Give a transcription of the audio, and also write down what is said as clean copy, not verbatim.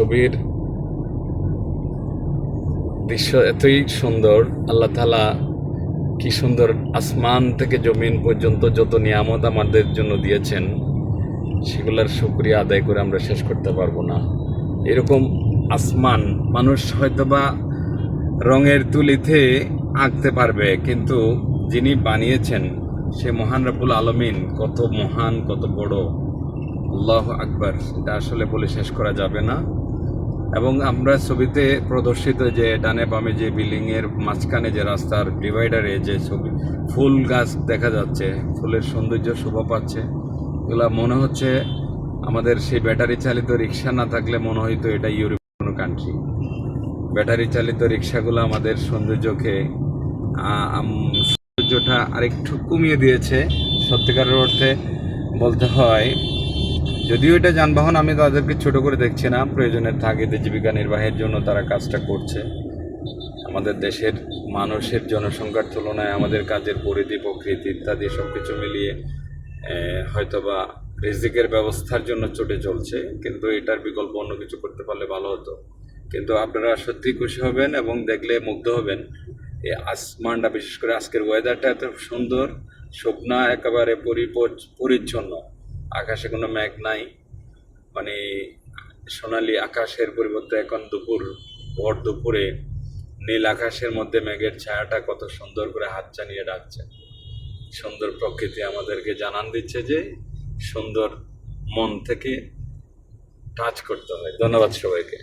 ছবির দৃশ্য এতই সুন্দর। আল্লাহ তাআলা কি সুন্দর আসমান থেকে জমিন পর্যন্ত যত নিয়ামত আমাদের জন্য দিয়েছেন, সেগুলোর শুকরিয়া আদায় করে আমরা শেষ করতে পারবো না। এরকম আসমান মানুষ হয়তোবা রঙের তুলিতে আঁকতে পারবে, কিন্তু যিনি বানিয়েছেন সে মহান রব্বুল আলামিন কত মহান, কত বড়। আল্লাহু আকবার, এটা আসলে বলে শেষ করা যাবে না। এবং আমরা ছবিতে প্রদর্শিত যে ডানে বামে যে বিল্ডিংয়ের মাঝখানে যে রাস্তার ডিভাইডারে যে ছবি ফুল গাছ দেখা যাচ্ছে, ফুলের সৌন্দর্য শোভা পাচ্ছে, এগুলা মনে হচ্ছে আমাদের সেই ব্যাটারি চালিত রিক্সা না থাকলে মনে হইতো এটা ইউরোপীয় কোনো কান্ট্রি। ব্যাটারি চালিত রিক্সাগুলো আমাদের সৌন্দর্যটা আরেকটু কমিয়ে দিয়েছে সত্যিকারের অর্থে বলতে হয়। যদিও এটা যানবাহন, আমি তাদেরকে ছোট করে দেখছি না, প্রয়োজনের তাগিদে জীবিকা নির্বাহের জন্য তারা কাজটা করছে। আমাদের দেশের মানুষের জনসংখ্যার তুলনায় আমাদের কাজের পরিধি, প্রকৃতি ইত্যাদি সব কিছু মিলিয়ে হয়তোবা রিজিকের ব্যবস্থার জন্য ছুটে চলছে, কিন্তু এটার বিকল্প অন্য কিছু করতে পারলে ভালো হতো। কিন্তু আপনারা সত্যি খুশি হবেন এবং দেখলে মুগ্ধ হবেন। এই আসমানটা, বিশেষ করে আজকের ওয়েদারটা এত সুন্দর, শুকনা, একেবারে পরিচ্ছন্ন, আকাশে কোনো মেঘ নাই। মানে সোনালি আকাশের পরিবর্তে এখন ভর দুপুরে নীল আকাশের মধ্যে মেঘের ছায়াটা কত সুন্দর করে হাত চালিয়ে ডাকছে। সুন্দর প্রকৃতি আমাদেরকে জানান দিচ্ছে যে সুন্দর মন থেকে টাচ করতে হয়। ধন্যবাদ সবাইকে।